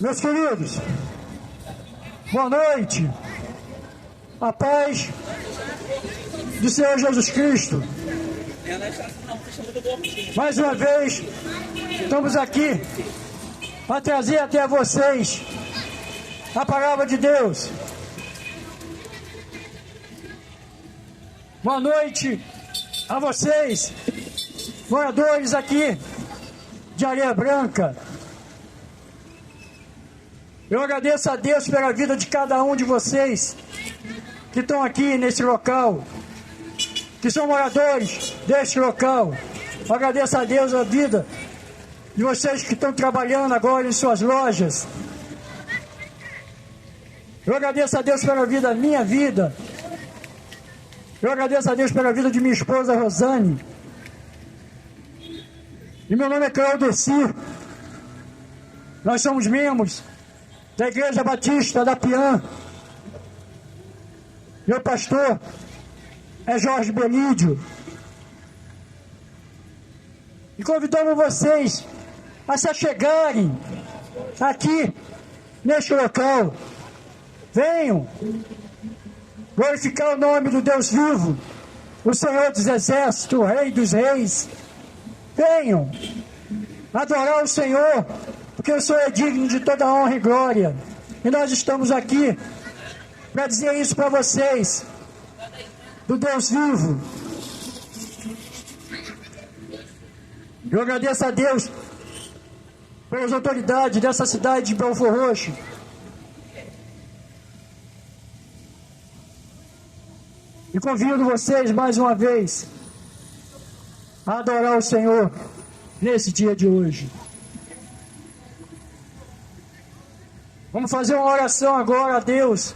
Meus queridos, boa noite. A paz do Senhor Jesus Cristo. Mais uma vez, estamos aqui para trazer até vocês a palavra de Deus. Boa noite a vocês, moradores aqui de Areia Branca. Eu agradeço a Deus pela vida de cada um de vocês que estão aqui nesse local, que são moradores deste local. Eu agradeço a Deus a vida de vocês que estão trabalhando agora em suas lojas. Eu agradeço a Deus pela vida, minha vida. Eu agradeço a Deus pela vida de minha esposa Rosane. E meu nome é Claudeci. Nós somos membros da Igreja Batista da Piã. Meu pastor é Jorge Belídio. E convidamos vocês a se achegarem aqui neste local. Venham glorificar o nome do Deus vivo, o Senhor dos Exércitos, o Rei dos Reis. Venham adorar o Senhor, porque o Senhor é digno de toda honra e glória. E nós estamos aqui para dizer isso para vocês, do Deus vivo. Eu agradeço a Deus pelas autoridades dessa cidade de Belford Roxo. E convido vocês mais uma vez a adorar o Senhor nesse dia de hoje. Vamos fazer uma oração agora a Deus,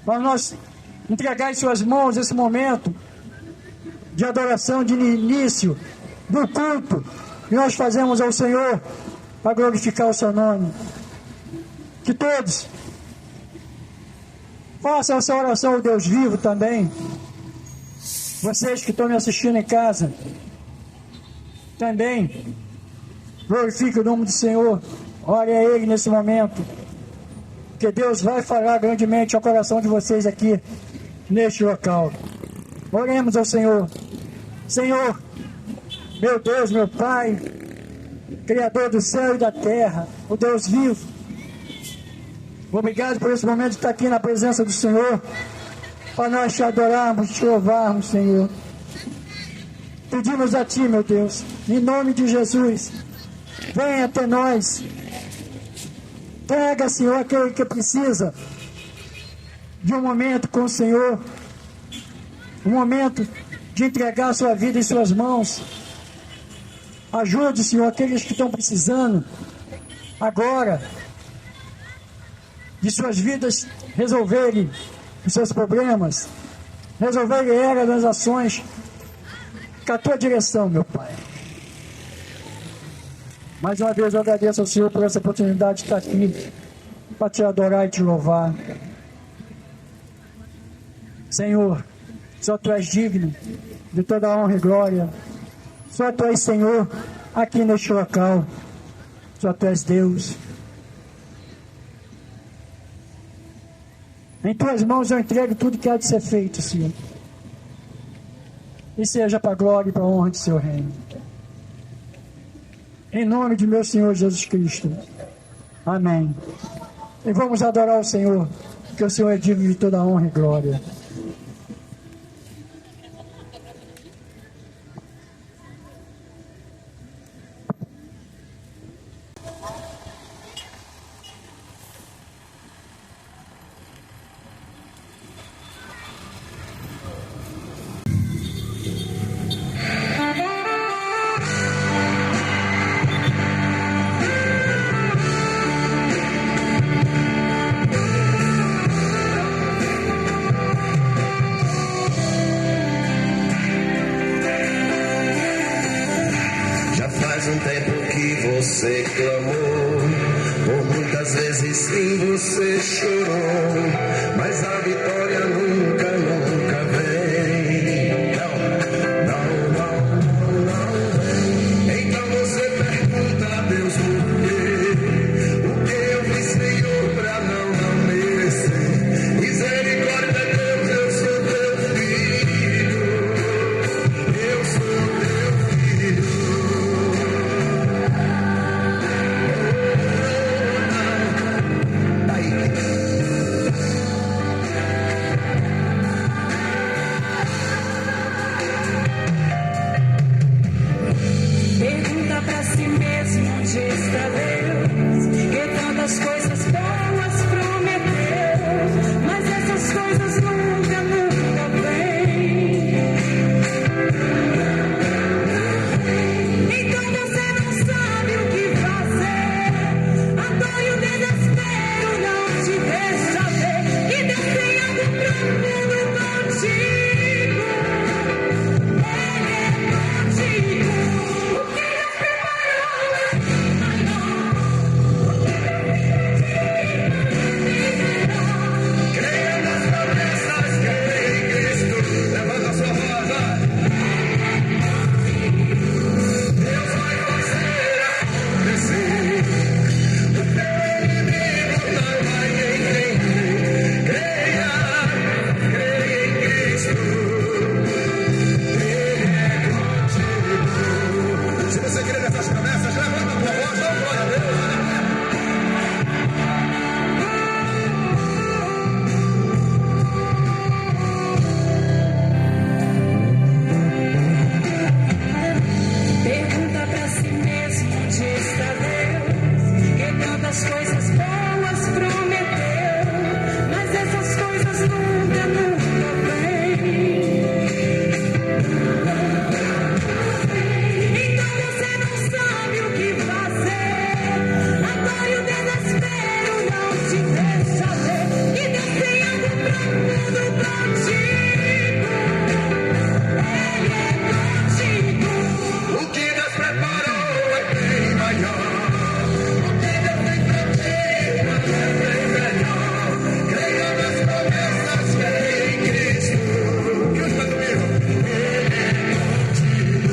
para nós entregar em suas mãos esse momento de adoração, de início do culto que nós fazemos ao Senhor para glorificar o seu nome. Que todos façam essa oração ao Deus vivo também. Vocês que estão me assistindo em casa também glorifiquem o nome do Senhor. Ore a Ele nesse momento, que Deus vai falar grandemente ao coração de vocês aqui neste local. Oremos ao Senhor. Senhor, meu Deus, meu Pai, Criador do céu e da terra, o Deus vivo, obrigado por esse momento de estar aqui na presença do Senhor, para nós te adorarmos, te louvarmos, Senhor. Pedimos a Ti, meu Deus, em nome de Jesus, venha até nós. Pega, Senhor, aquele que precisa de um momento com o Senhor, um momento de entregar a sua vida em suas mãos. Ajude, Senhor, aqueles que estão precisando agora de suas vidas resolverem os seus problemas, resolverem eras das ações com a Tua direção, meu Pai. Mais uma vez eu agradeço ao Senhor por essa oportunidade de estar aqui para Te adorar e Te louvar. Senhor, só Tu és digno de toda a honra e glória. Só Tu és Senhor aqui neste local. Só Tu és Deus. Em Tuas mãos eu entrego tudo que há de ser feito, Senhor. E seja para a glória e para a honra do Seu reino. Em nome de meu Senhor Jesus Cristo. Amém. E vamos adorar o Senhor, porque o Senhor é digno de toda a honra e glória. Um tempo que você clamou, por muitas vezes sim você chorou, mas a vitória nunca, nunca vem. Não, não, não, não vem. Então você pergunta a Deus por quê? onde está Deus, que tantas coisas boas prometeu, mas essas coisas nunca vêm. Então você não sabe o que fazer, a dor e o desespero não te deixa ver, que Deus tem algo profundo contigo, Ele é contigo. O que Deus preparou é maior, o que Deus viverá. Creia nas promessas, creia em Cristo. Levanta a sua voz, vai. Deus vai fazer acontecer. O teu inimigo não vai entender. Creia em Cristo. Ele é contigo. Se você crê nessas promessas, levanta a tua voz, dá glória a Deus. Pergunta pra si mesmo onde está Deus, que tantas coisas boas prometeu, mas essas coisas nunca vêm. Então você não sabe o que fazer, a dor e o desespero não te deixa ver, que Deus tem algo profundo contigo, Ele é contigo. O que Deus preparou é bem maior. O que Deus tem pra ti é bem melhor. Creia nas promessas, creia em Cristo. Que os está comigo? Ele é contigo.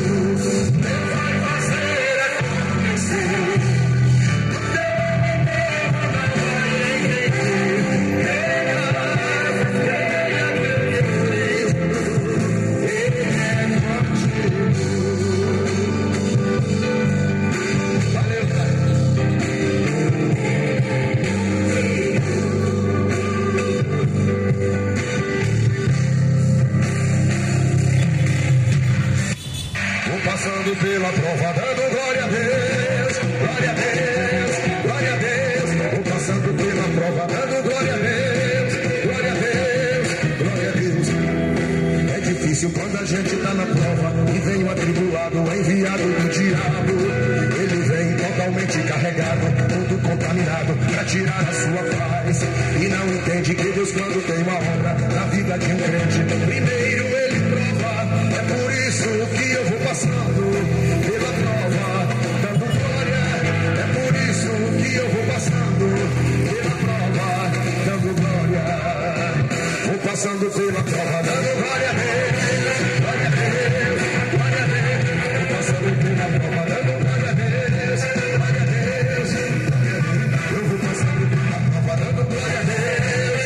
Deus vai fazer acontecer. O teu inimigo não vai entender. Creia em Cristo. Ele é contigo. Valeu, cara. Vou passando pela prova, dando glória a Deus, glória a Deus, glória a Deus. Vou passando pela prova, dando glória a Deus, glória a Deus, glória a Deus. É difícil quando a gente tá na prova e vem o atribulado, o enviado do diabo. Ele vem totalmente carregado, todo contaminado, pra tirar a sua paz. E não entende que Deus, quando tem uma obra na vida de um crente, primeiro ele prova. É por isso que eu vou passando pela prova, dando glória. É por isso que eu vou passando pela prova, dando glória. Vou passando pela prova, dando glória a Deus, glória a Deus, glória a Deus. Vou passando pela prova, dando glória a Deus, glória a Deus, glória a Deus. Eu vou passando pela prova, dando glória a Deus,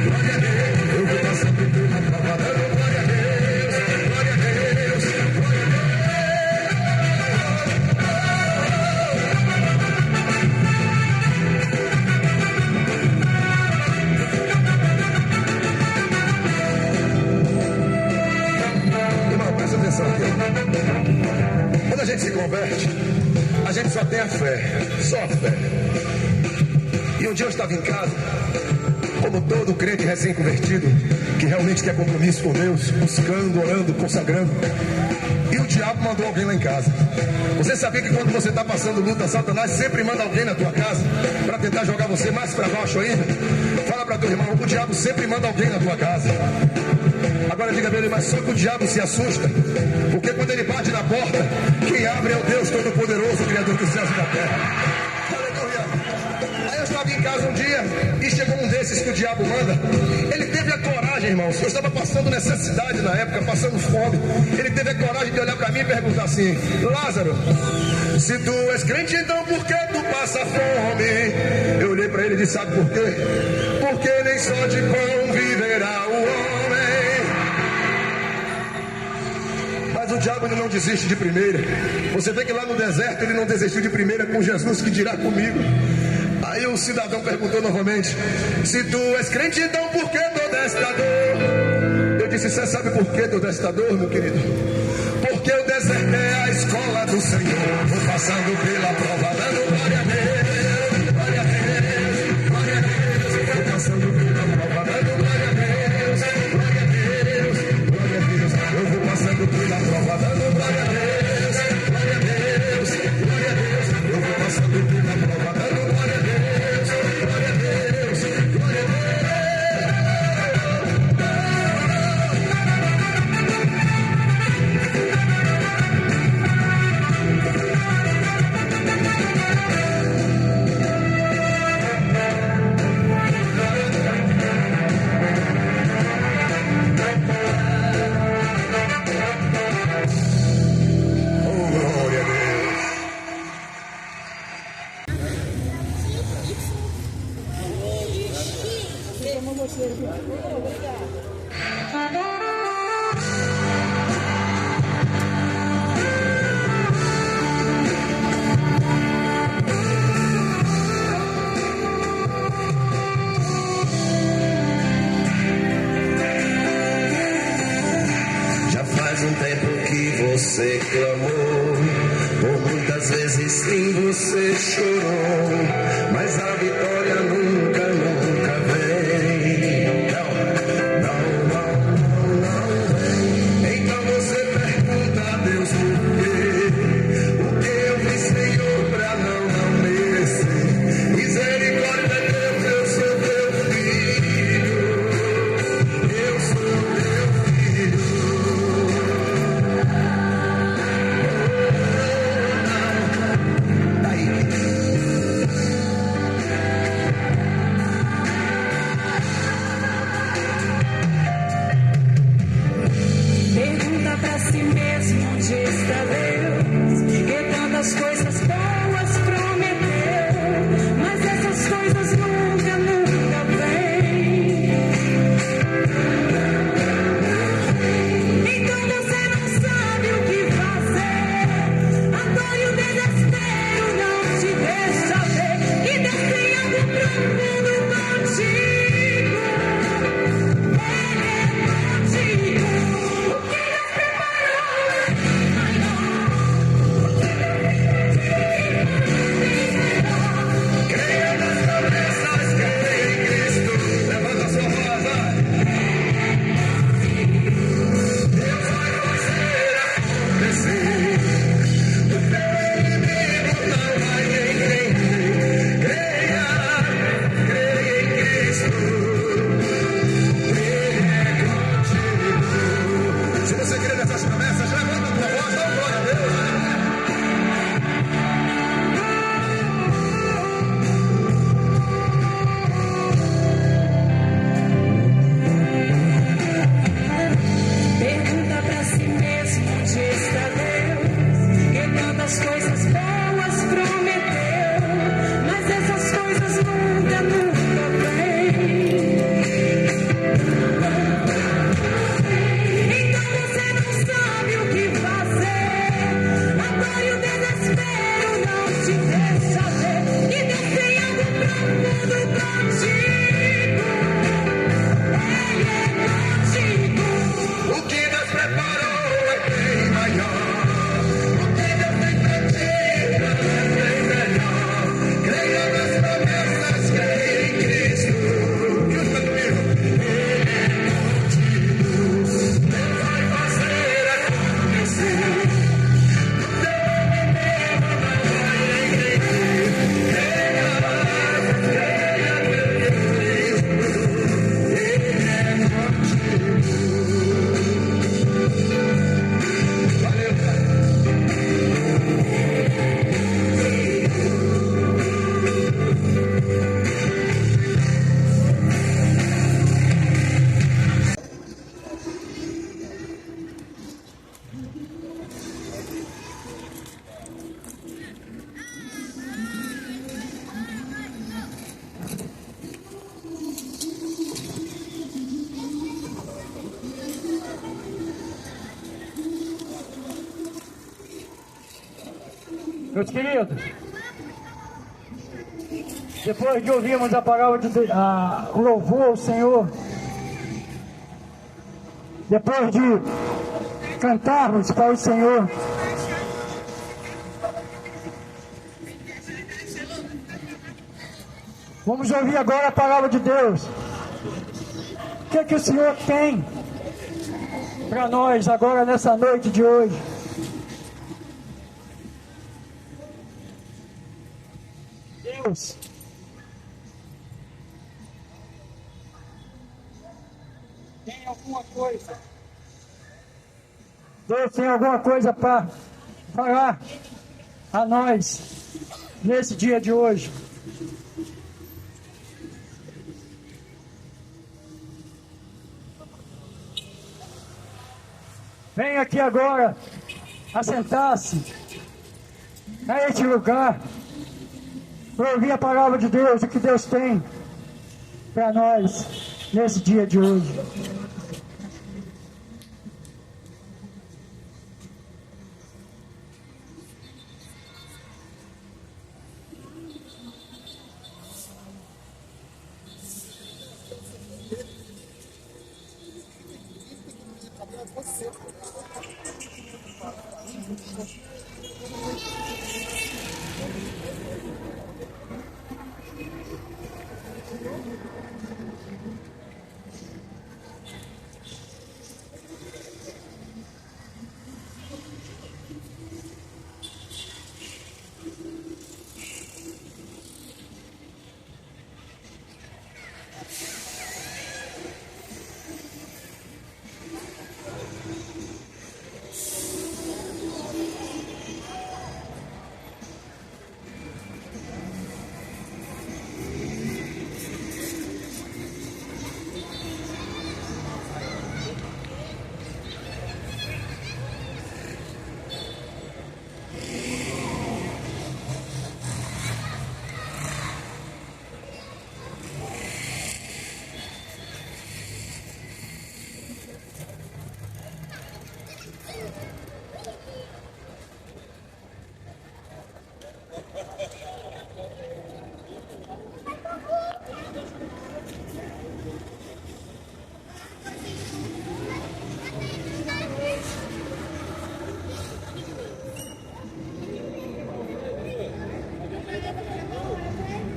glória a Deus. Eu vou passando pela prova, dando glória a Deus, glória a Deus, glória a Deus. Irmão, presta atenção aqui. Quando a gente se converte, a gente só tem a fé, só a fé. E um dia eu estava em casa, como todo crente recém-convertido, que realmente quer compromisso com Deus, buscando, orando, consagrando. E o diabo mandou alguém lá em casa. Você sabia que quando você está passando luta, Satanás sempre manda alguém na tua casa para tentar jogar você mais para baixo ainda? Fala para teu irmão, o diabo sempre manda alguém na tua casa. Agora diga pra ele, mas só que o diabo se assusta, porque quando ele bate na porta, quem abre é o Deus Todo-Poderoso, Criador dos céus e da terra. Aleluia. Aí eu estava em casa um dia e chegou um desses que o diabo manda. Ele teve a coragem, irmãos. Eu estava passando necessidade na época, passando fome. Ele teve a coragem de olhar para mim e perguntar assim: Lázaro, se tu és crente, então por que tu passa fome? Eu olhei para ele e disse: sabe por quê? Porque nem só de pão viverá o homem. Mas o diabo, ele não desiste de primeira. Você vê que lá no deserto ele não desistiu de primeira com Jesus, que dirá comigo. Aí o cidadão perguntou novamente: se tu és crente, então por que toda esta dor? Eu disse, você sabe por que deu desta dor, meu querido? Porque eu desertei a escola do Senhor. Vou passando pela prova, dando glória a Deus, glória a Deus, glória a Deus. Vou passando pela prova, dando glória a Deus, glória a Deus, glória a Deus. Eu vou passando pela prova, dando glória a Deus, glória a Deus, glória a Deus. Eu vou passando pela prova, dando glória a Deus, glória a Deus, glória a Deus. Já faz um tempo que você clamou, por muitas vezes sim você chorou, mas a vitória nunca, nunca vem. Não vem. Então você pergunta a Deus por quê? O que eu fiz, Senhor, pra não merecer? Misericórdia de Deus, eu sou teu filho, eu sou teu filho. Pergunta pra si mesmo onde está Deus, que tantas coisas boas prometeu, mas essas coisas nunca, nunca vêm. Então você não sabe o que fazer, a dor e o desespero não te deixa ver, e Deus tem algo profundo contigo. Creia nas promessas, creia em Cristo. Levanta sua voz, vai. Deus vai fazer acontecer. O teu inimigo não vai entender. Creia em Cristo. Ele é contigo. Se você crê nessas promessas, levanta a tua voz, dá glória a Deus. Pergunta pra si mesmo onde está Deus, que tantas coisas boas prometeu, mas essas coisas nunca, nunca vêm. Então você não sabe o que fazer, a dor e o desespero não te deixa ver, e Deus tem algo profundo contigo. Ele é contigo. O que Deus preparou é bem maior. O que Deus tem pra ti é bem melhor. Creia nas promessas, creia em Cristo. Canta comigo. Ele é contigo. Deus vai fazer acontecer. O teu inimigo não vai entender. Creia em Cristo. Ele é contigo. Valeu, cara. Meus queridos, depois de ouvirmos a palavra o louvor ao Senhor, Depois de cantarmos para o Senhor, vamos ouvir agora a palavra de Deus. O que é que o Senhor tem para nós agora nessa noite de hoje? Deus tem alguma coisa. Deus tem alguma coisa para falar a nós nesse dia de hoje. Vem aqui agora assentar-se a este lugar para ouvir a palavra de Deus, o que Deus tem para nós nesse dia de hoje.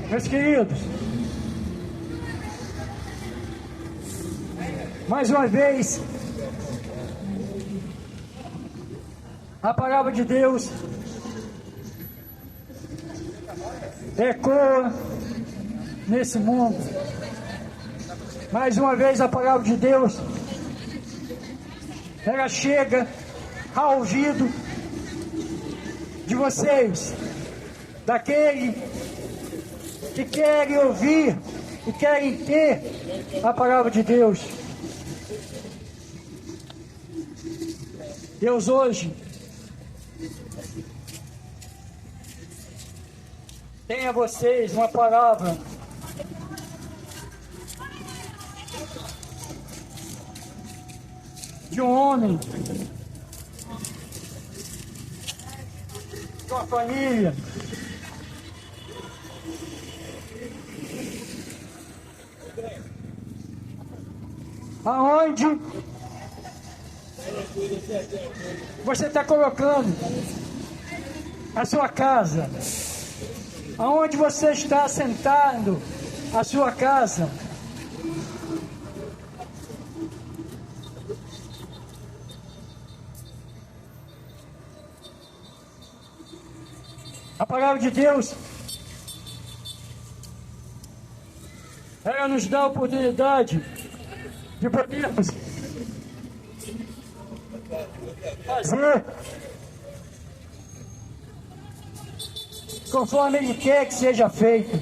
Meus queridos, mais uma vez, a palavra de Deus ecoa nesse mundo. Mais uma vez a palavra de Deus, ela chega ao ouvido de vocês, daquele que querem ouvir e querem ter a palavra de Deus. Deus hoje tem a vocês uma palavra de um homem, de uma família, aonde você está colocando a sua casa, aonde você está assentando a sua casa. A palavra de Deus, ela nos dá a oportunidade de podermos fazer conforme Ele quer que seja feito.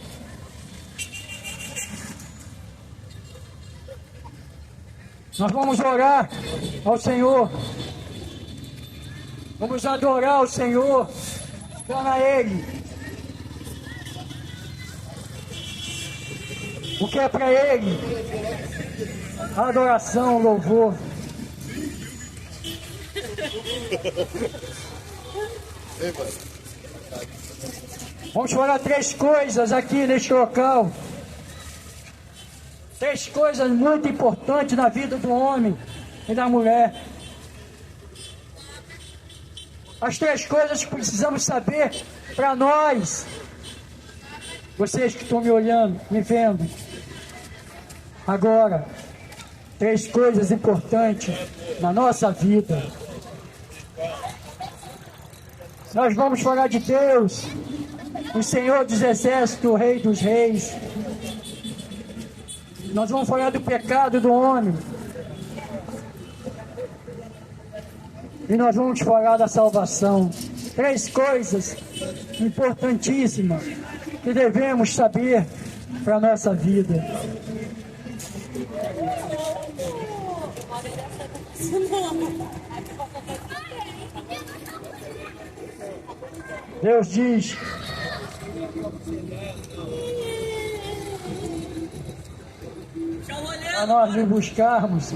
Nós vamos orar ao Senhor, vamos adorar o Senhor, dar a Ele o que é para Ele, a adoração, o louvor. Vamos falar três coisas aqui neste local. Três coisas muito importantes na vida do homem. e da mulher. As 3 coisas que precisamos saber para nós. Vocês que estão me olhando, me vendo. Agora, 3 coisas importantes na nossa vida. Nós vamos falar de Deus, o Senhor dos Exércitos, o Rei dos Reis. Nós vamos falar do pecado do homem. E nós vamos falar da salvação. 3 coisas importantíssimas que devemos saber para a nossa vida. Deus diz para nós nos buscarmos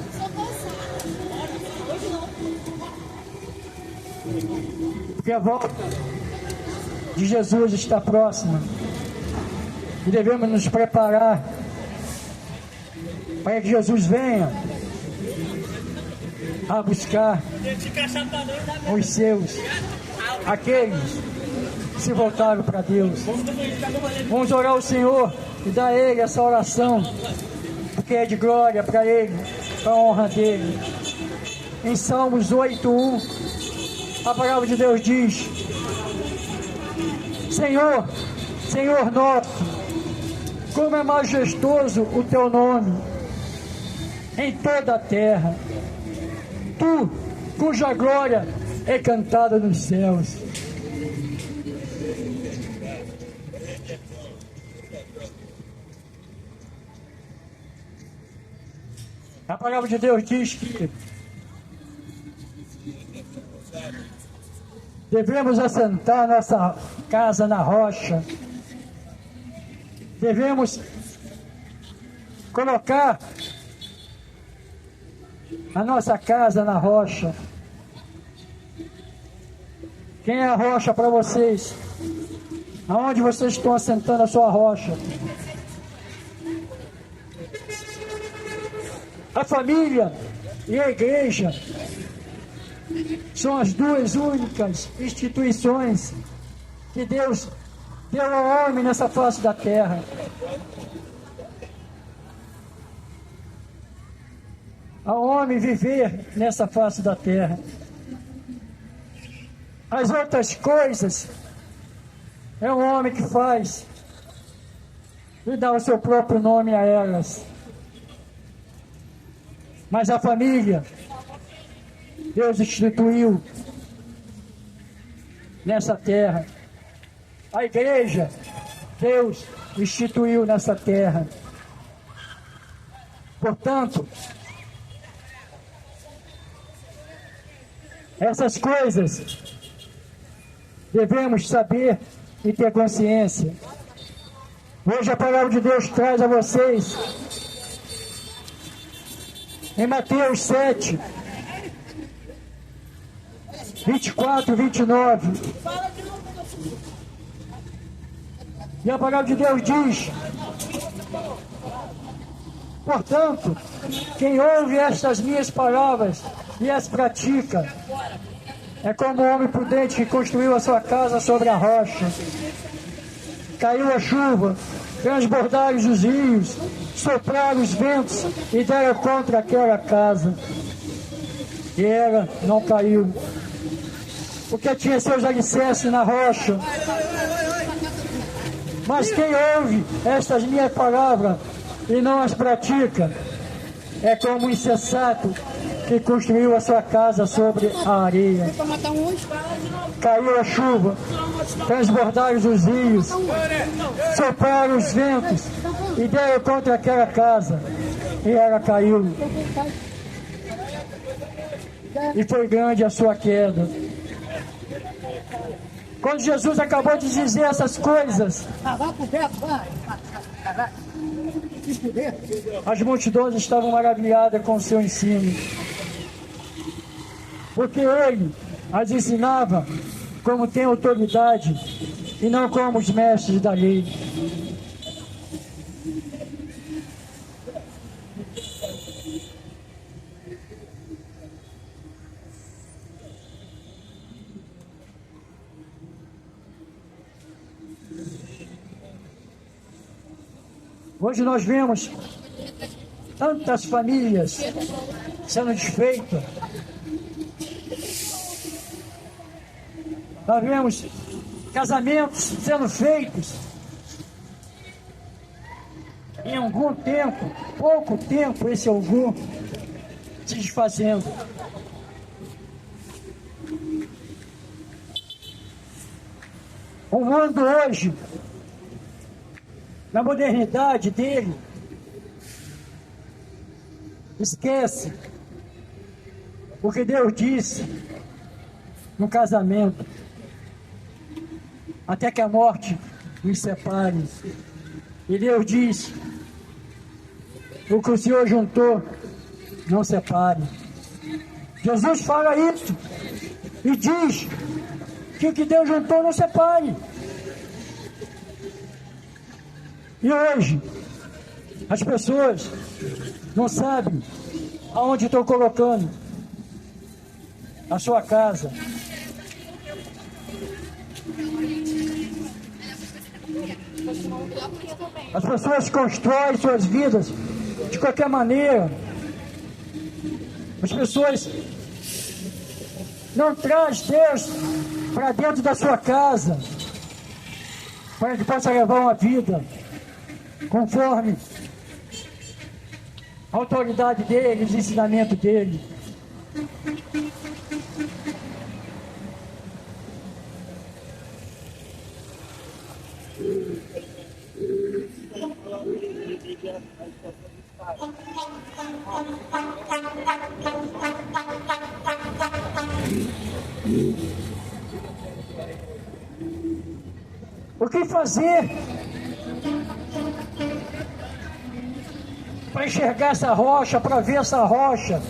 porque a volta de Jesus está próxima e devemos nos preparar para que Jesus venha a buscar os seus, aqueles que se voltaram para Deus. Vamos orar ao Senhor e dar a Ele essa oração, porque é de glória para Ele, para a honra dEle. Em Salmos 8:1, a palavra de Deus diz: Senhor, Senhor nosso, como é majestoso o Teu nome em toda a terra, Tu, cuja glória é cantada nos céus. A palavra de Deus diz que devemos assentar nossa casa na rocha, devemos colocar a nossa casa na rocha. Quem é a rocha para vocês? Aonde vocês estão assentando a sua rocha? A família e a igreja são as 2 únicas instituições que Deus deu ao homem nessa face da terra. Ao homem viver nessa face da terra. As outras coisas é o homem que faz e dá o seu próprio nome a elas. Mas a família, Deus instituiu nessa terra. A igreja, Deus instituiu nessa terra. Portanto, essas coisas devemos saber e ter consciência. Hoje a palavra de Deus traz a vocês em Mateus 7, 24 e 29. E a palavra de Deus diz: portanto, quem ouve estas minhas palavras e as pratica é como um homem prudente que construiu a sua casa sobre a rocha. Caiu a chuva, transbordaram os rios, sopraram os ventos e deram contra aquela casa. E ela não caiu, porque tinha seus alicerces na rocha. Mas quem ouve estas minhas palavras e não as pratica é como um insensato que construiu a sua casa sobre a areia. Caiu a chuva, transbordaram os rios, sopraram os ventos e deram contra aquela casa, e ela caiu. E foi grande a sua queda. Quando Jesus acabou de dizer essas coisas, as multidões estavam maravilhadas com o seu ensino, porque ele as ensinava como tem autoridade e não como os mestres da lei. Hoje nós vemos tantas famílias sendo desfeitas. Nós vemos casamentos sendo feitos em algum tempo, pouco tempo, esse algum se desfazendo. O mundo hoje, na modernidade dele, esquece o que Deus disse no casamento, até que a morte nos separe. E Deus diz: o que o Senhor juntou, não separe. Jesus fala isso e diz que o que Deus juntou, não separe. E hoje, as pessoas não sabem aonde estão colocando a sua casa. As pessoas constroem suas vidas de qualquer maneira. As pessoas não trazem Deus para dentro da sua casa, para que possa levar uma vida conforme a autoridade dele, os ensinamentos dele. O que fazer para enxergar essa rocha, para ver essa rocha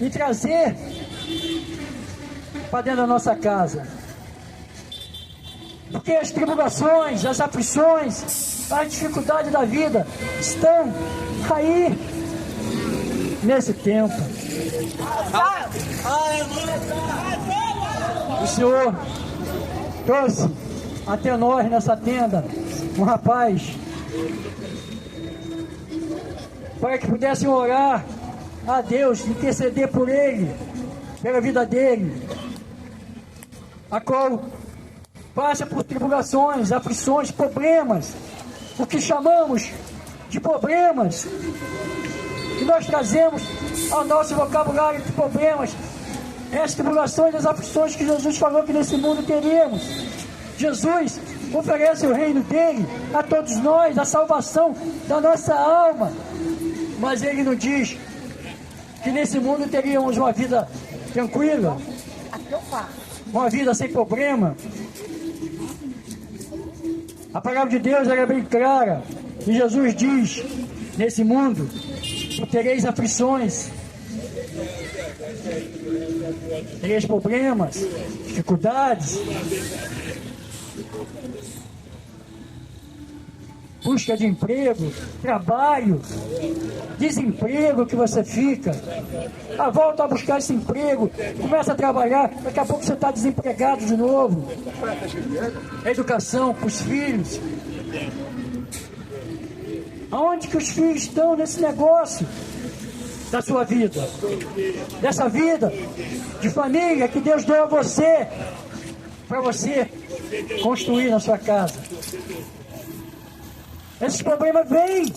e trazer para dentro da nossa casa? Porque as tribulações, as aflições, as dificuldades da vida estão aí nesse tempo. O Senhor trouxe até nós nessa tenda um rapaz para que pudessem orar a Deus, interceder por ele, pela vida dele, a qual passa por tribulações, aflições, problemas, o que chamamos de problemas, que nós trazemos ao nosso vocabulário de problemas, as tribulações e as aflições que Jesus falou que nesse mundo teríamos. Jesus oferece o reino dele a todos nós, a salvação da nossa alma, mas ele não diz que nesse mundo teríamos uma vida tranquila, uma vida sem problema. A palavra de Deus era bem clara, e Jesus diz: nesse mundo tereis aflições, tereis problemas, dificuldades, busca de emprego, trabalho, desemprego que você fica, volta a buscar esse emprego, começa a trabalhar, daqui a pouco você está desempregado de novo. Educação para os filhos. Aonde que os filhos estão nesse negócio da sua vida? Dessa vida de família que Deus deu a você, para você construir na sua casa. Esses problemas vêm.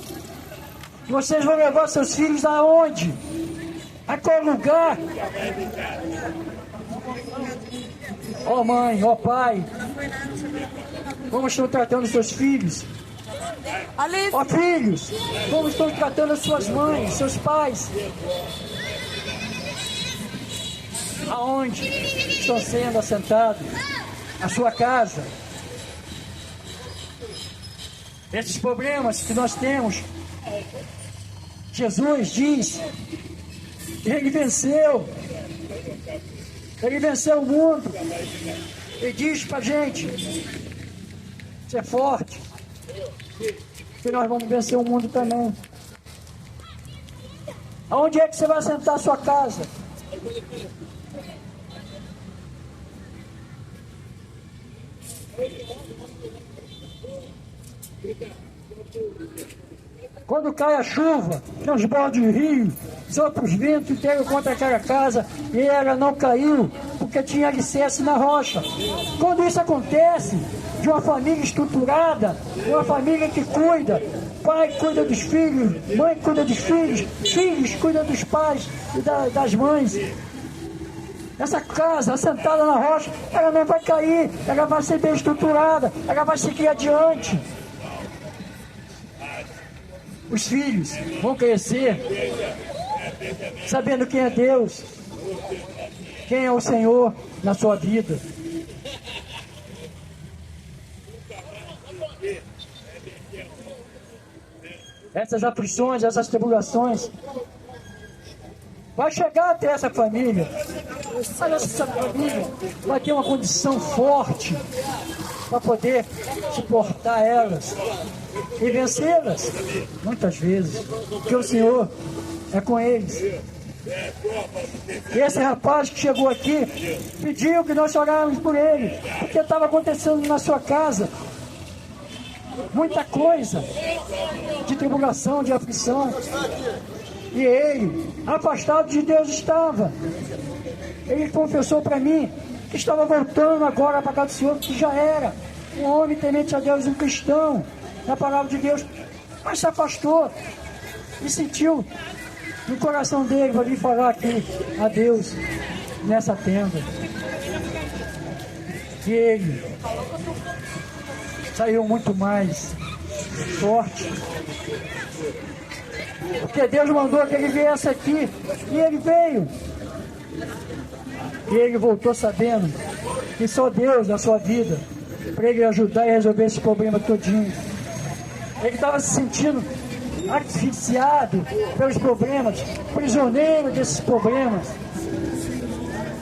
Vocês vão levar seus filhos aonde? A qual lugar? Ó mãe, ó pai, como estão tratando seus filhos? Ó filhos, como estão tratando as suas mães, seus pais? Aonde estão sendo assentados? A sua casa? Esses problemas que nós temos, Jesus diz que Ele venceu. Ele venceu o mundo. Ele diz pra gente ser forte, que nós vamos vencer o mundo também. Aonde é que você vai assentar a sua casa? Quando cai a chuva, transborda o rio, sopra os ventos inteiros contra aquela casa e ela não caiu, porque tinha alicerce na rocha. Quando isso acontece, de uma família estruturada, uma família que cuida, pai cuida dos filhos, mãe cuida dos filhos, filhos cuidam dos pais e das mães. Essa casa assentada na rocha, ela não vai cair, ela vai ser bem estruturada, ela vai seguir adiante. Os filhos vão crescer sabendo quem é Deus, quem é o Senhor na sua vida. Essas aflições, essas tribulações vai chegar até essa família, mas essa família vai ter uma condição forte para poder suportar elas e vencê-las, muitas vezes, porque o Senhor é com eles. E esse rapaz que chegou aqui pediu que nós oráramos por ele, porque estava acontecendo na sua casa muita coisa de tribulação, de aflição. E ele, afastado de Deus, estava. Ele confessou para mim que estava voltando agora para a casa do Senhor, que já era um homem temente a Deus, um cristão, na palavra de Deus, mas se afastou e sentiu no coração dele para vir falar aqui a Deus nessa tenda. E ele saiu muito mais forte, porque Deus mandou que ele viesse aqui, e ele veio. E ele voltou sabendo que só Deus na sua vida, para ele ajudar e resolver esse problema todinho. Ele estava se sentindo asfixiado pelos problemas, prisioneiro desses problemas.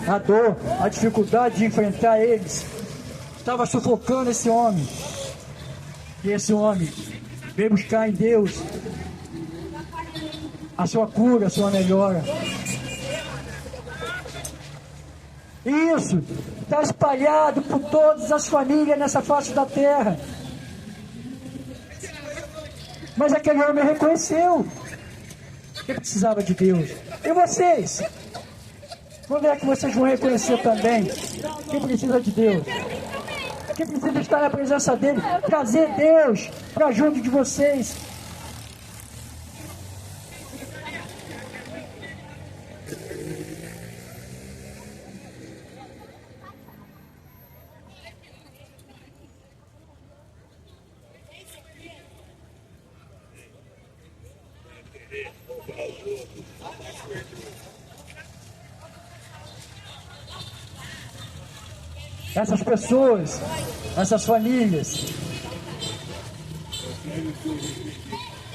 A dor, a dificuldade de enfrentar eles, estava sufocando esse homem. E esse homem veio buscar em Deus a sua cura, a sua melhora. E isso está espalhado por todas as famílias nessa face da terra. Mas aquele homem reconheceu que precisava de Deus. E vocês? Quando é que vocês vão reconhecer também que precisa de Deus? Que precisa estar na presença dele, trazer Deus para junto de vocês. Essas pessoas, essas famílias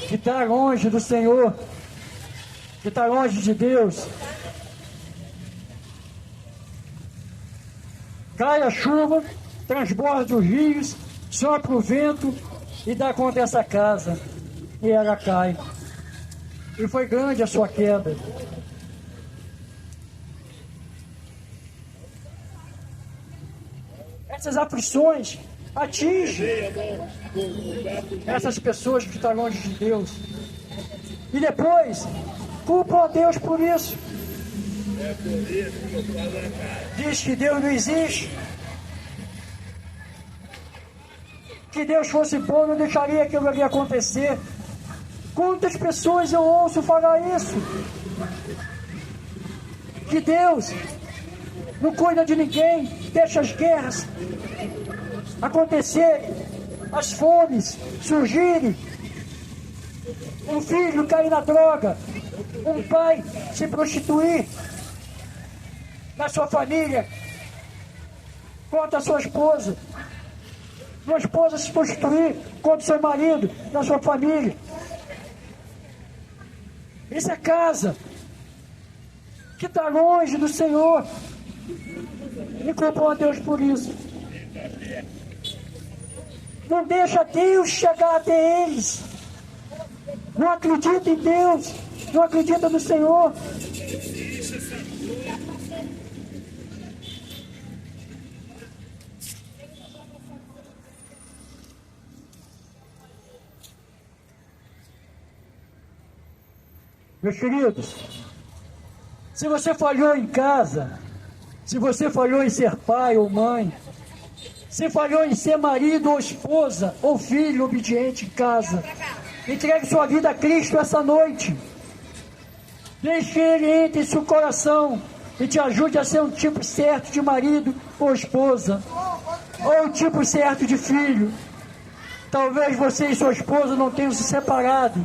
que estão longe do Senhor, que estão longe de Deus, cai a chuva, transborda os rios, sopra o vento e dá contra essa casa, e ela cai. E foi grande a sua queda. Essas aflições atingem essas pessoas que estão longe de Deus. E depois, culpam a Deus por isso. Diz que Deus não existe. Que Deus fosse bom, não deixaria aquilo ali acontecer. Quantas pessoas eu ouço falar isso? Que Deus não cuida de ninguém, deixa as guerras acontecerem, as fomes surgirem, um filho cair na droga, um pai se prostituir na sua família contra a sua esposa, uma esposa se prostituir contra o seu marido na sua família. Isso é casa que está longe do Senhor. E culpam a Deus por isso. Não deixa Deus chegar até eles. Não acredita em Deus. Não acredita no Senhor. Meus queridos, se você falhou em casa, se você falhou em ser pai ou mãe, se falhou em ser marido ou esposa ou filho obediente em casa, entregue sua vida a Cristo essa noite. Deixe que Ele entre em seu coração e te ajude a ser um tipo certo de marido ou esposa, ou um tipo certo de filho. Talvez você e sua esposa não tenham se separado,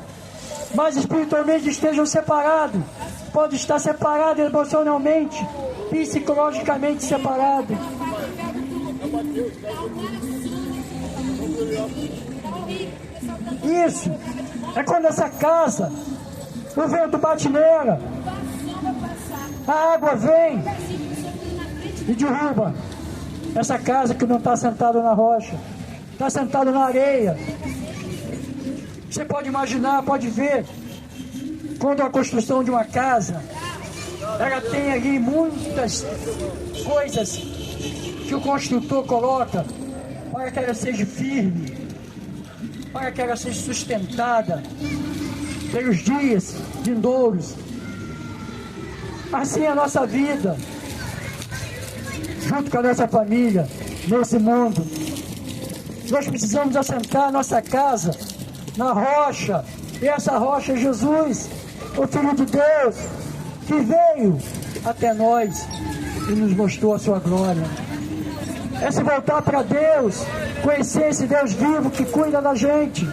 mas espiritualmente estejam separados. Pode estar separado emocionalmente, psicologicamente separado. Isso é quando essa casa, o vento bate nela, a água vem e derruba essa casa que não está sentada na rocha, está sentada na areia. Você pode imaginar, pode ver, quando a construção de uma casa, ela tem ali muitas coisas que o construtor coloca para que ela seja firme, para que ela seja sustentada pelos dias vindouros. Assim é a nossa vida, junto com a nossa família, nesse mundo. Nós precisamos assentar a nossa casa na rocha, e essa rocha é Jesus, o Filho de Deus, que veio até nós e nos mostrou a sua glória. É se voltar para Deus, conhecer esse Deus vivo que cuida da gente.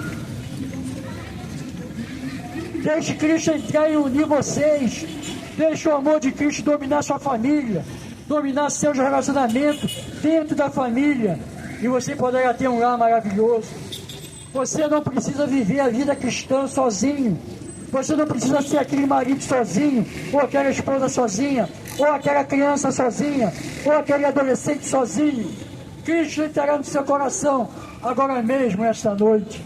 Deixe Cristo entrar e unir vocês. Deixe o amor de Cristo dominar sua família, dominar seus relacionamentos dentro da família, e você poderá ter um lar maravilhoso. Você não precisa viver a vida cristã sozinho. Você não precisa ser aquele marido sozinho, ou aquela esposa sozinha, ou aquela criança sozinha, ou aquele adolescente sozinho. Cristo entrará no seu coração agora mesmo, esta noite.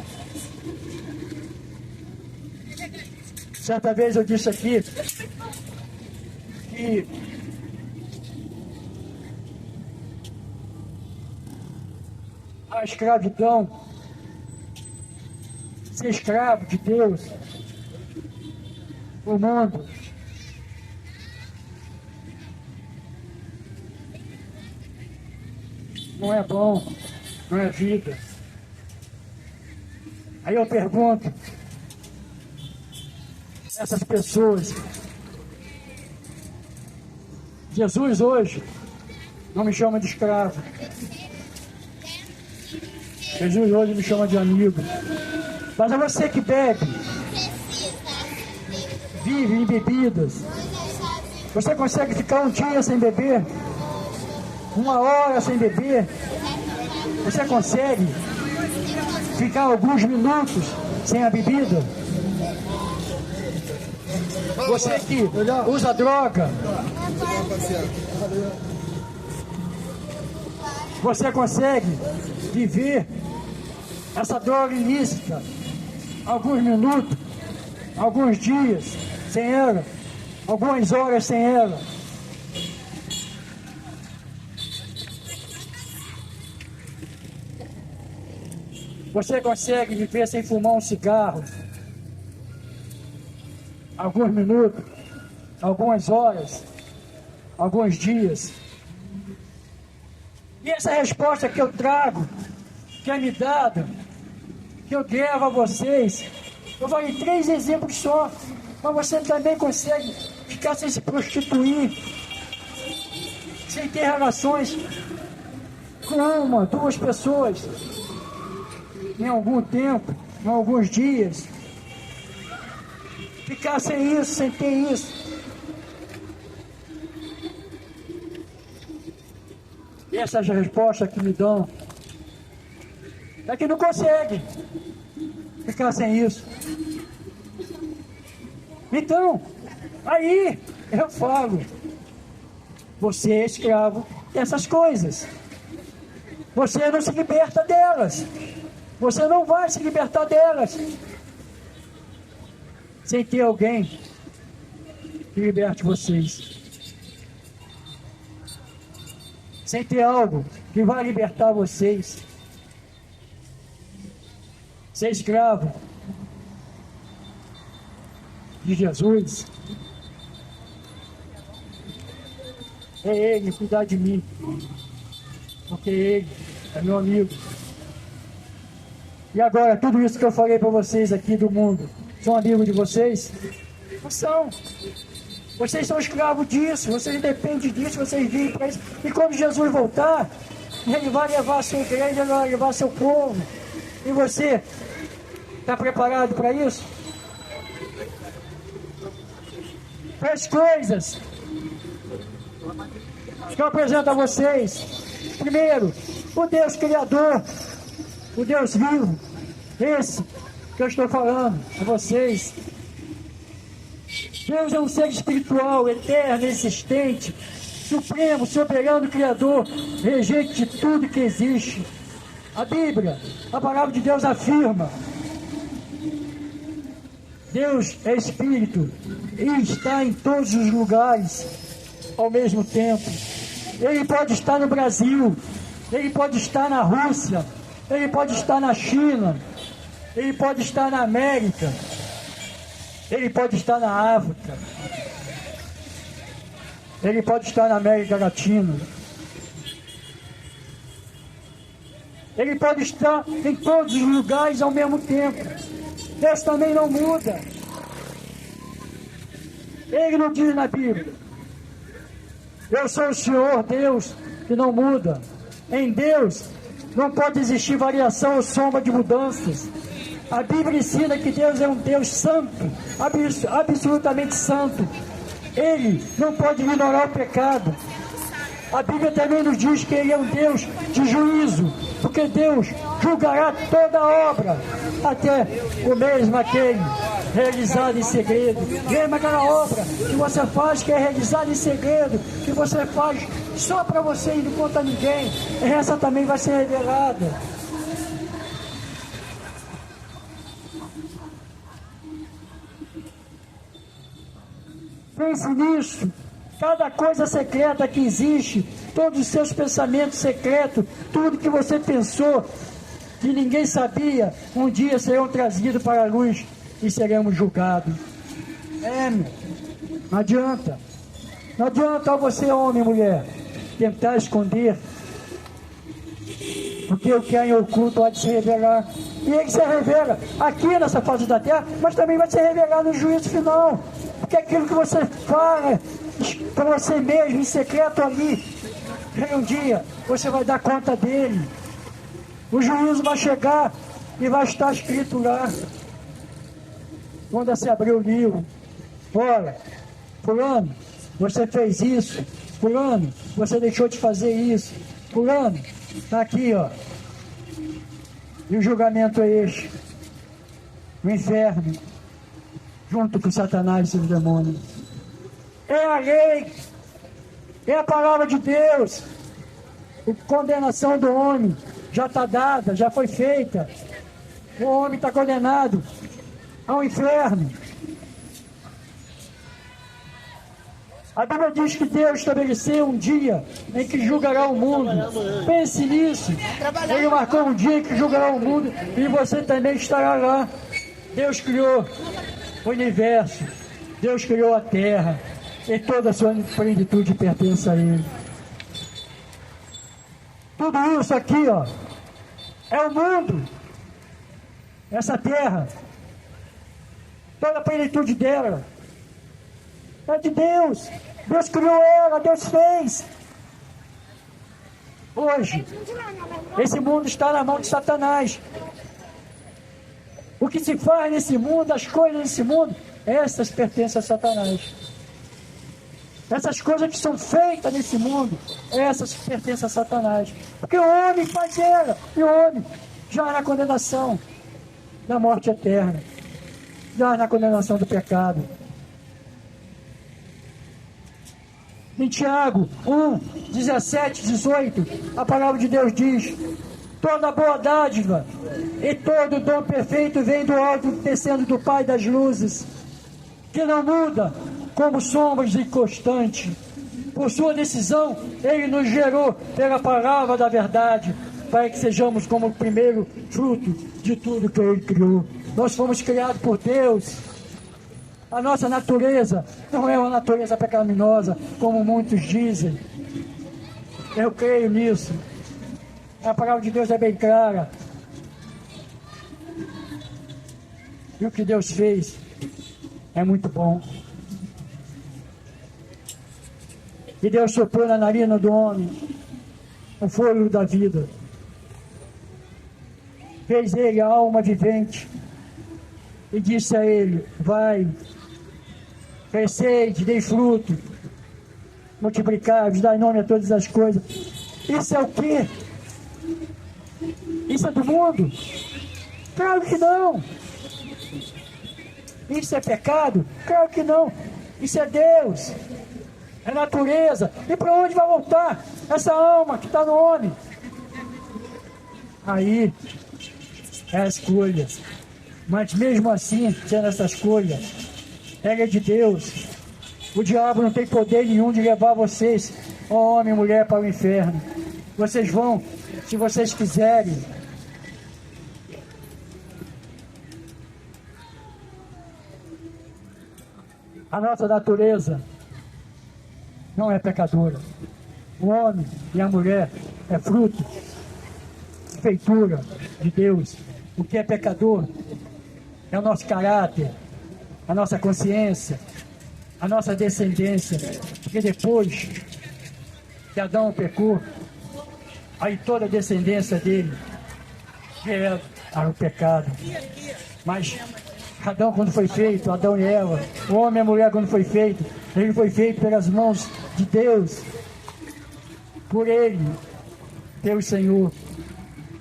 Certa vez eu disse aqui que a escravidão, ser escravo de Deus, o mundo, não é bom, não é vida. Aí eu pergunto, essas pessoas, Jesus hoje não me chama de escravo, Jesus hoje me chama de amigo. Mas é você que bebe, vive em bebidas. Você consegue ficar um dia sem beber? Uma hora sem beber? Você consegue ficar alguns minutos sem a bebida? Você que usa droga, você consegue viver essa droga ilícita alguns minutos, alguns dias sem ela, algumas horas sem ela? Você consegue viver sem fumar um cigarro alguns minutos, algumas horas, alguns dias? E essa resposta que eu trago, que é me dada, que eu levo a vocês, eu falei 3 exemplos só, mas você também consegue ficar sem se prostituir, sem ter relações com 1, 2 pessoas em algum tempo, em alguns dias. Ficar sem isso, sem ter isso. E essas respostas que me dão é que não consegue ficar sem isso. Então, aí eu falo, você é escravo dessas coisas. Você não se liberta delas. Você não vai se libertar delas sem ter alguém que liberte vocês. Sem ter algo que vai libertar vocês. Ser escravo de de Jesus. É Ele cuidar de mim, porque Ele é meu amigo. E agora, tudo isso que eu falei para vocês aqui do mundo, são amigos de vocês? Não são. Vocês são escravos disso, vocês dependem disso, vocês vivem para isso. E quando Jesus voltar, Ele vai levar a sua igreja, Ele vai levar seu povo. E você, está preparado para isso? Para as coisas que eu apresento a vocês. Primeiro, o Deus Criador, o Deus vivo, esse que eu estou falando a vocês. Deus é um ser espiritual, eterno, existente, supremo, soberano, criador, regente de tudo que existe. A Bíblia, a palavra de Deus afirma: Deus é Espírito e está em todos os lugares ao mesmo tempo. Ele pode estar no Brasil, Ele pode estar na Rússia, Ele pode estar na China, Ele pode estar na América, Ele pode estar na África, Ele pode estar na América Latina. Ele pode estar em todos os lugares ao mesmo tempo. Deus também não muda. Ele não diz na Bíblia: eu sou o Senhor Deus que não muda. Em Deus não pode existir variação ou sombra de mudanças. A Bíblia ensina que Deus é um Deus santo, absolutamente santo. Ele não pode ignorar o pecado. A Bíblia também nos diz que Ele é um Deus de juízo, porque Deus julgará toda obra, até o mesmo aquele realizado em segredo. Mesmo aquela obra que você faz, que é realizada em segredo, que você faz só para você e não conta a ninguém, essa também vai ser revelada. Pense nisso. Cada coisa secreta que existe, todos os seus pensamentos secretos, tudo que você pensou, que ninguém sabia, um dia serão trazidos para a luz e seremos julgados. Não adianta. Não adianta você, homem e mulher, tentar esconder, porque o que é em oculto há de se revelar. E ele se revela aqui nessa face da terra, mas também vai se revelar no juízo final. Porque aquilo que você fala para você mesmo, em secreto ali, um dia você vai dar conta dele. O juízo vai chegar e vai estar escrito lá, quando você abrir o livro: olha, fulano, você fez isso, fulano, você deixou de fazer isso, fulano, está aqui, ó. E o julgamento é este: o inferno, junto com Satanás e seus demônios. É a lei, é a palavra de Deus. A condenação do homem já está dada, já foi feita. O homem está condenado ao inferno. A Bíblia diz que Deus estabeleceu um dia em que julgará o mundo. Pense nisso. Ele marcou um dia em que julgará o mundo e você também estará lá. Deus criou o universo, Deus criou a terra, e toda a sua plenitude pertence a Ele. Tudo isso aqui, ó, é o mundo, essa terra, toda a plenitude dela é de Deus. Deus criou ela, Deus fez. Hoje, esse mundo está na mão de Satanás. O que se faz nesse mundo, as coisas nesse mundo, essas pertencem a Satanás. Essas coisas que são feitas nesse mundo, essas pertencem a Satanás. Porque o homem faz ela, e o homem já na condenação da morte eterna, já na condenação do pecado. Em Tiago 1, 17, 18, a palavra de Deus diz: toda boa dádiva e todo dom perfeito vem do alto, descendo do Pai das luzes, que não muda, como sombras inconstantes. Por sua decisão, Ele nos gerou pela palavra da verdade, para que sejamos como o primeiro fruto de tudo que Ele criou. Nós fomos criados por Deus. A nossa natureza não é uma natureza pecaminosa, como muitos dizem. Eu creio nisso. A palavra de Deus é bem clara. E o que Deus fez é muito bom. E Deus soprou na narina do homem o fôlego da vida. Fez ele a alma vivente. E disse a ele: vai, crescei, dei fruto, multiplicai-vos, dai nome a todas as coisas. Isso é o quê? Isso é do mundo? Claro que não. Isso é pecado? Claro que não. Isso é Deus. É natureza. E para onde vai voltar essa alma que está no homem? Aí é a escolha. Mas mesmo assim, sendo essa escolha, ela é de Deus. O diabo não tem poder nenhum de levar vocês, homem e mulher, para o inferno. Vocês vão, se vocês quiserem. A nossa natureza não é pecadora. O homem e a mulher é fruto, feitura de Deus. O que é pecador é o nosso caráter, a nossa consciência, a nossa descendência. Porque depois que Adão pecou, aí toda a descendência dele era o pecado. Mas Adão, quando foi feito, Adão e Eva, o homem e a mulher, quando foi feito, ele foi feito pelas mãos de Deus, por ele, pelo Senhor,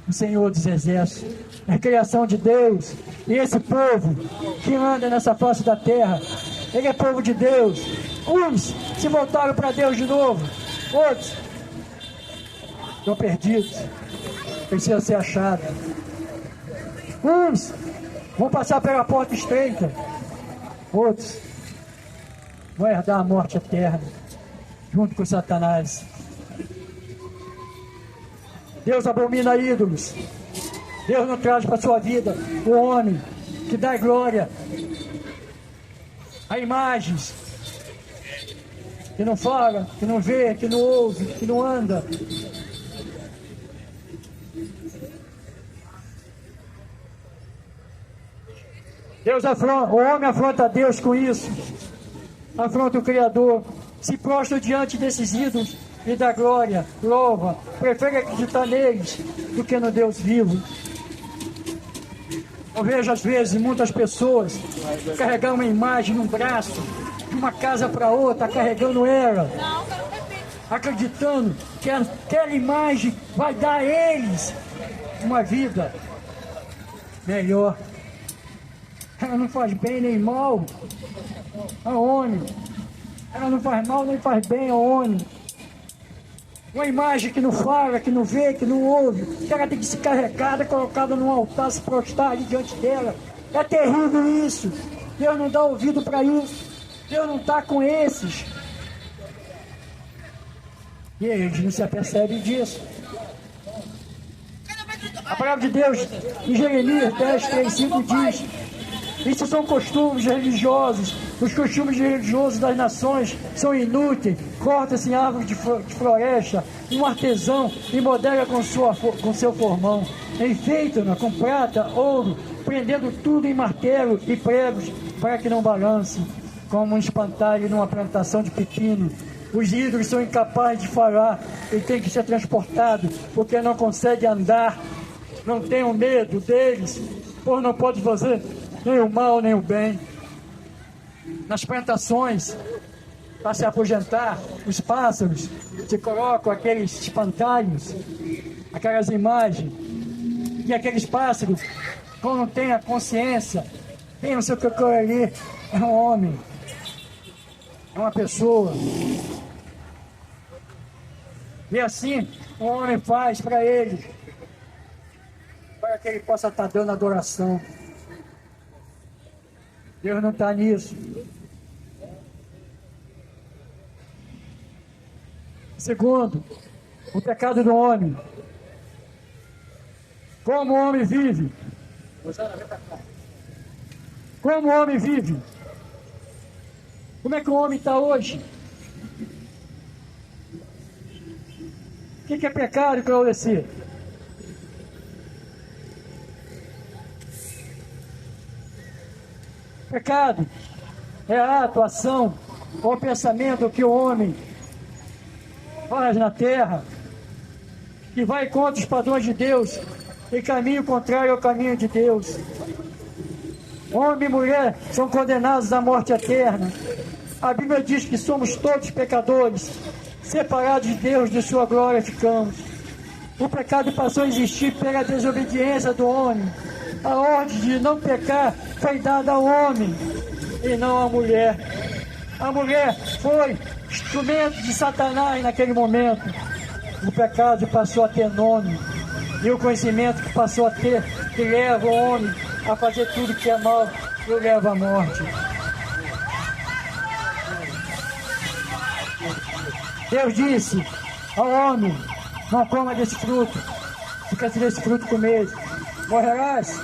o Senhor dos Exércitos. É a criação de Deus. E esse povo que anda nessa face da terra, ele é povo de Deus. Uns se voltaram para Deus de novo, outros estão perdidos, precisam ser achados. Uns vão passar pela porta estreita, outros vão herdar a morte eterna, junto com Satanás. Deus abomina ídolos. Deus não traz para a sua vida o homem que dá glória a imagens, que não fala, que não vê, que não ouve, que não anda. O homem afronta a Deus com isso, afronta o Criador, se prostra diante desses ídolos e dá glória, louva, prefere acreditar neles do que no Deus vivo. Eu vejo às vezes muitas pessoas carregar uma imagem no braço, de uma casa para outra, carregando ela, acreditando que aquela imagem vai dar a eles uma vida melhor. Ela não faz bem nem mal ao homem. Ela não faz mal nem faz bem ao homem. Uma imagem que não fala, que não vê, que não ouve, que ela tem que ser carregada, colocada num altar, se prostrar ali diante dela. É terrível isso. Deus não dá ouvido para isso. Deus não está com esses. E eles não se apercebem disso. A palavra de Deus, em Jeremias 10, 3, 5 diz: isso são costumes religiosos. Os costumes religiosos das nações são inúteis. Corta-se em árvore de floresta. Um artesão e modela com seu formão. Enfeita-na com prata, ouro, prendendo tudo em martelo e pregos para que não balance, como um espantalho numa plantação de pepino. Os ídolos são incapazes de falar e têm que ser transportados porque não conseguem andar. Não tenham medo deles, pois não pode fazer nem o mal nem o bem. Nas plantações, para se afugentar, os pássaros se colocam aqueles espantalhos, aquelas imagens, e aqueles pássaros, quando tem a consciência, tem o seu cocô ali, é um homem, é uma pessoa. E assim o homem faz para ele, para que ele possa estar dando adoração. Deus não está nisso. Segundo, o pecado do homem. Como o homem vive? Como o homem vive? Como é que o homem está hoje? O que é pecado, Claudeci? Pecado é a ato, a ação ou pensamento que o homem faz na terra, que vai contra os padrões de Deus, em caminho contrário ao caminho de Deus. Homem e mulher são condenados à morte eterna. A Bíblia diz que somos todos pecadores, separados de Deus, de sua glória ficamos. O pecado passou a existir pela desobediência do homem. A ordem de não pecar foi dada ao homem e não à mulher. A mulher foi instrumento de Satanás naquele momento. O pecado passou a ter nome, e o conhecimento que passou a ter, que leva o homem a fazer tudo que é mal, e o leva à morte. Deus disse ao homem: não coma desse fruto, porque se desse fruto comeres, morrerás.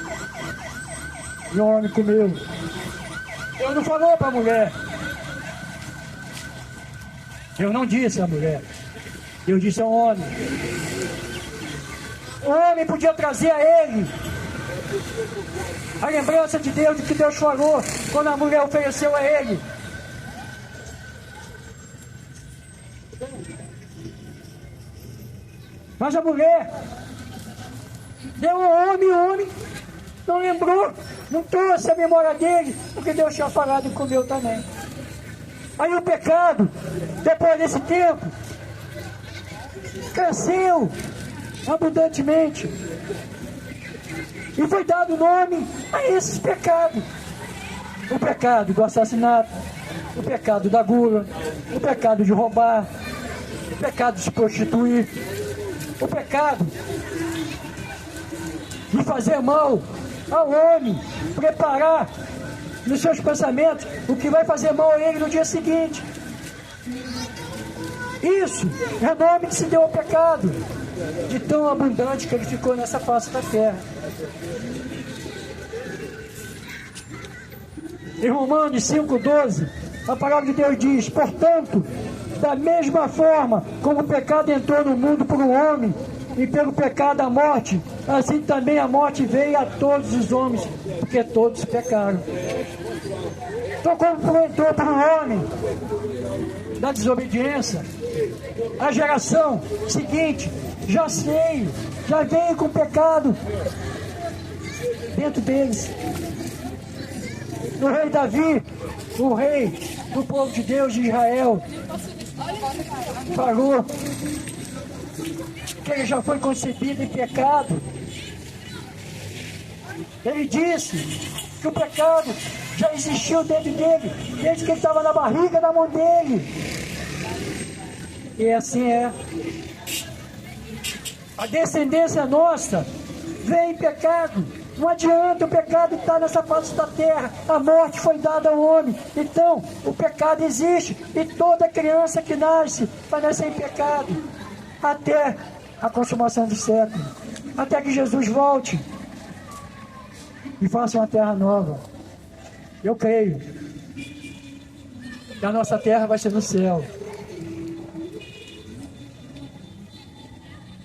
E o homem comeu. Deus não falou para a mulher. Deus não disse à mulher. Deus disse ao homem. O homem podia trazer a ele a lembrança de Deus, de que Deus falou quando a mulher ofereceu a ele. Mas a mulher deu ao homem, o homem não lembrou, não trouxe a memória dele, porque Deus tinha falado e comeu também. Aí o pecado, depois desse tempo, cresceu abundantemente e foi dado nome a esses pecados. O pecado do assassinato, o pecado da gula, o pecado de roubar, o pecado de se prostituir, o pecado de fazer mal ao homem, preparar nos seus pensamentos o que vai fazer mal a ele no dia seguinte. Isso é nome que se deu ao pecado, de tão abundante que ele ficou nessa face da terra. Em Romanos 5,12, a palavra de Deus diz: portanto, da mesma forma como o pecado entrou no mundo por um homem, e pelo pecado a morte, assim também a morte veio a todos os homens, porque todos pecaram. Então, como entrou por um homem da desobediência, a geração seguinte já veio com pecado dentro deles. O rei Davi, o rei do povo de Deus de Israel, falou que ele já foi concebido em pecado. Ele disse que o pecado já existiu dentro dele, desde que ele estava na barriga da mãe dele. E assim é. A descendência nossa vem em pecado. Não adianta, o pecado estar nessa face da terra. A morte foi dada ao homem. Então, o pecado existe. E toda criança que nasce vai nascer em pecado. Até a consumação do século. Até que Jesus volte e faça uma terra nova. Eu creio que a nossa terra vai ser no céu.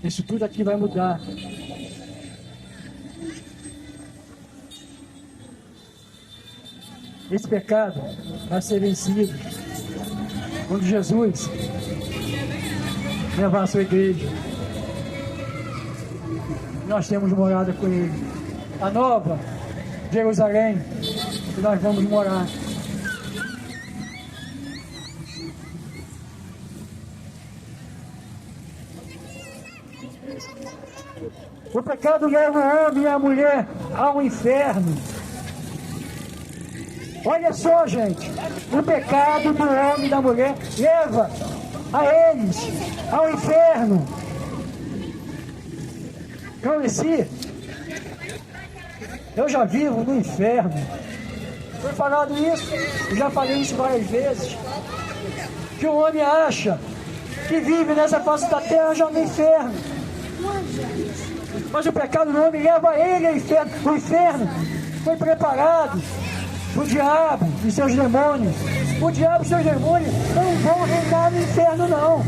Isso tudo aqui vai mudar. Esse pecado vai ser vencido quando Jesus levar a sua igreja. Nós temos morada com Ele. A nova Jerusalém, que nós vamos morar. O pecado leva o homem e a mulher ao inferno. Olha só, gente, o pecado do homem e da mulher leva a eles ao inferno. Conheci, eu já vivo no inferno. Foi falado isso, eu já falei isso várias vezes, que o homem acha que vive nessa face da terra já no inferno. Mas o pecado do homem leva ele ao inferno. O inferno foi preparado o diabo e seus demônios O diabo e seus demônios não vão reinar no inferno, não.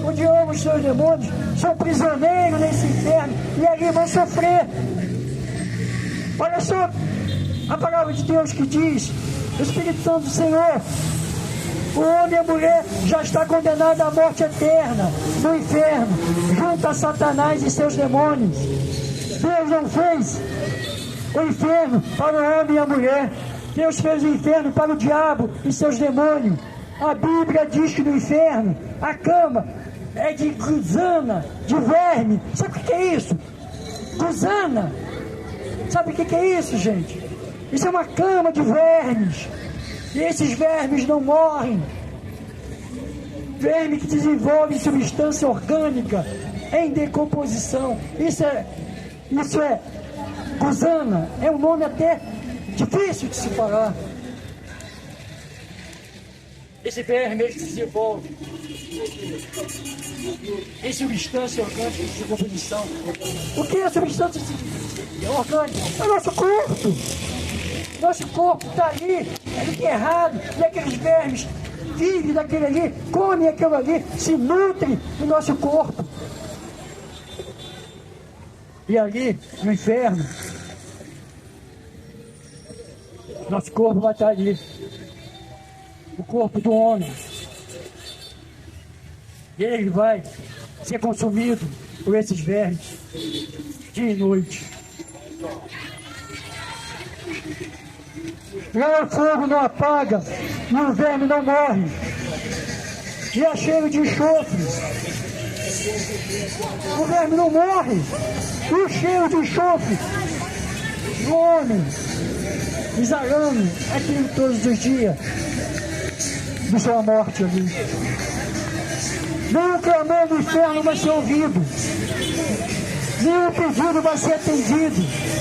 O diabo e seus demônios são prisioneiros nesse inferno e ali vão sofrer. Olha só a palavra de Deus que diz: o Espírito Santo do Senhor, o homem e a mulher já está condenado à morte eterna no inferno, junto a Satanás e seus demônios. Deus não fez o inferno para o homem e a mulher. Deus fez o inferno para o diabo e seus demônios. A Bíblia diz que no inferno a cama é de gusana, de verme. Sabe o que é isso? Gusana. Sabe o que é isso, gente? Isso é uma cama de vermes. E esses vermes não morrem. Verme que desenvolve substância orgânica em decomposição. Isso é gusana. É um nome até difícil de se falar. Esse verme ele se desenvolve em substância orgânica de decomposição. O que é substância orgânica? É o nosso corpo. Nosso corpo está ali, enterrado, e aqueles vermes vivem daquele ali, comem aquilo ali, se nutrem do nosso corpo. E ali, no inferno, nosso corpo vai estar ali, o corpo do homem. E ele vai ser consumido por esses vermes, dia e noite. Lá o fogo não apaga, e o verme não morre. E é cheio de enxofre. O verme não morre. E o cheiro de enxofre do homem, exalando aquilo todos os dias de sua morte ali. Nem o clamor do inferno vai ser ouvido. Nem o pedido vai ser atendido.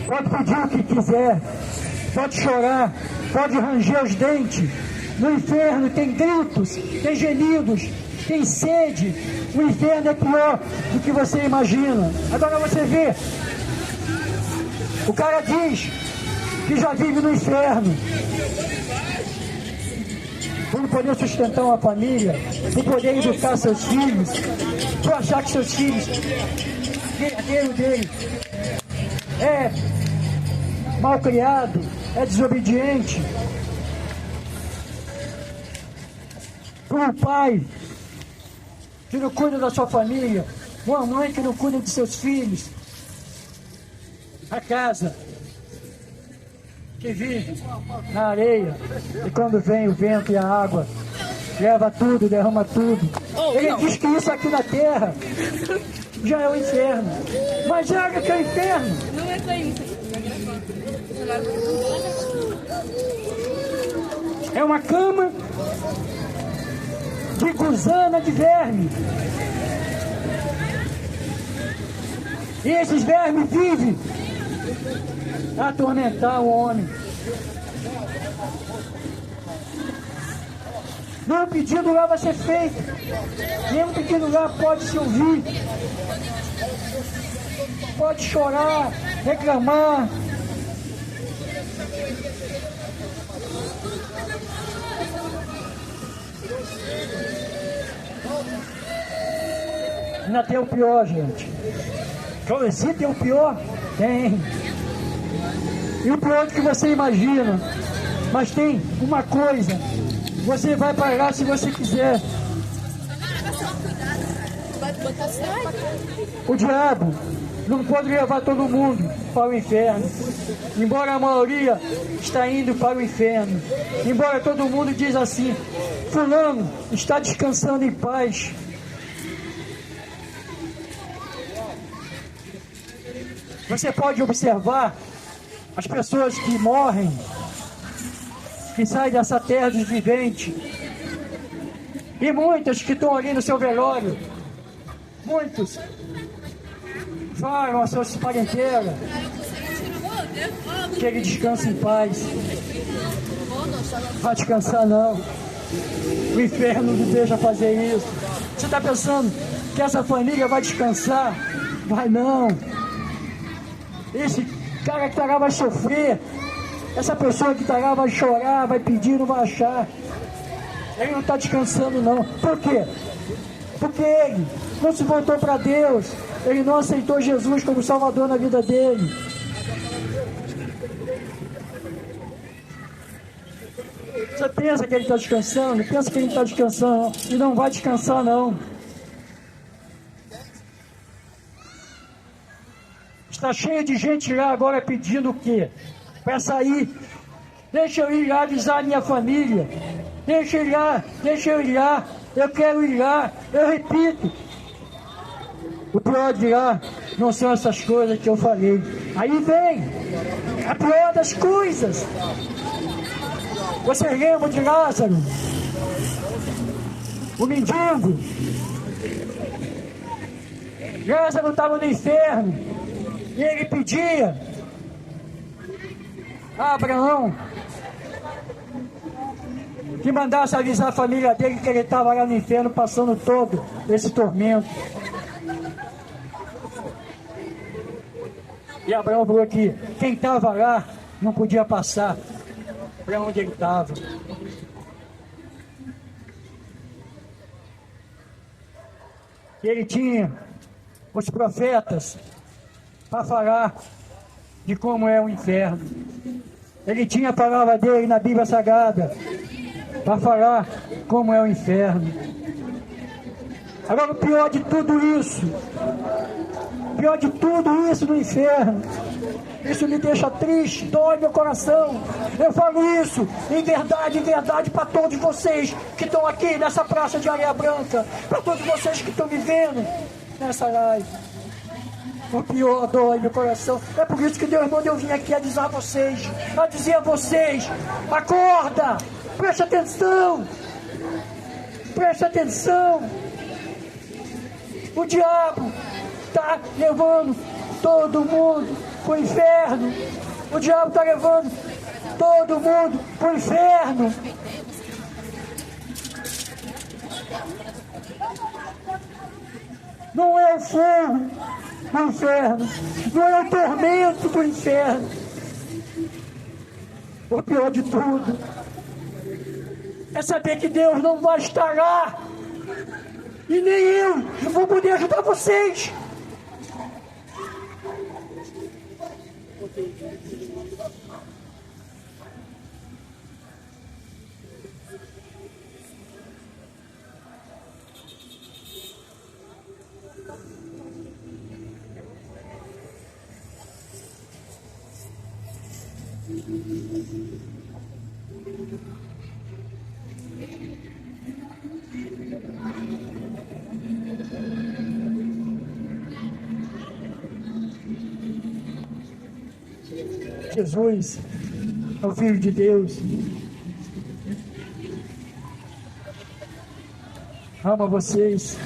Pode pedir o que quiser, pode chorar, pode ranger os dentes. No inferno tem gritos, tem gemidos, tem sede. O inferno é pior do que você imagina. Agora você vê, o cara diz que já vive no inferno. Por não poder sustentar uma família, por poder educar seus filhos, por achar que seus filhos, herdeiro dele, é mal criado, é desobediente. Por um pai que não cuida da sua família, uma mãe que não cuida de seus filhos, a casa que vive na areia, e quando vem o vento e a água, leva tudo, derrama tudo. Ele diz que isso aqui na terra já é o inferno. Mas olha que é o inferno. Não é só isso. É uma cama de gusana de verme. E esses vermes vivem a atormentar o homem. Nenhum pedido lá vai ser feito. Nenhum pedido lá pode se ouvir. Pode chorar, reclamar. Ainda tem o pior, gente. Se tem o pior? Tem. E o pior do que você imagina. Mas tem uma coisa. Você vai pagar se você quiser. O diabo não pode levar todo mundo para o inferno. Embora a maioria está indo para o inferno. Embora todo mundo diz assim: fulano está descansando em paz. Você pode observar as pessoas que morrem, que saem dessa terra dos viventes, e muitas que estão ali no seu velório, muitos falam a suas parenteiras que ele descansa em paz. Vai descansar não. O inferno não deixa fazer isso. Você está pensando que essa família vai descansar? Vai não. Esse cara que está lá vai sofrer. Essa pessoa que está lá vai chorar, vai pedir, não vai achar. Ele não está descansando não. Por quê? Porque ele não se voltou para Deus. Ele não aceitou Jesus como Salvador na vida dele. Você pensa que ele está descansando? Pensa que ele está descansando não. E não vai descansar não. Está cheio de gente lá agora pedindo o quê? Para sair. Deixa eu ir lá avisar a minha família. Deixa eu ir lá. Eu quero ir lá. Eu repito. O pior de lá não são essas coisas que eu falei. Aí vem a pior das coisas. Você lembra de Lázaro? O mendigo. Lázaro estava no inferno. E ele pedia a Abraão que mandasse avisar a família dele que ele estava lá no inferno passando todo esse tormento. E Abraão falou que quem estava lá não podia passar para onde ele estava. Ele tinha os profetas para falar de como é o inferno. Ele tinha a palavra dele na Bíblia Sagrada para falar como é o inferno. Agora o pior de tudo isso no inferno, isso me deixa triste, dói meu coração. Eu falo isso em verdade para todos vocês que estão aqui nessa praça de Areia Branca, para todos vocês que estão me vendo nessa live. O pior dói meu coração. É por isso que Deus mandou eu vir aqui a dizer a vocês, acorda, preste atenção. O diabo está levando todo mundo para o inferno. O diabo está levando todo mundo para o inferno. Não é o fogo do inferno, não é o tormento do inferno. O pior de tudo é saber que Deus não vai estar lá. E nem eu vou poder ajudar vocês. Jesus é o Filho de Deus. Ama vocês.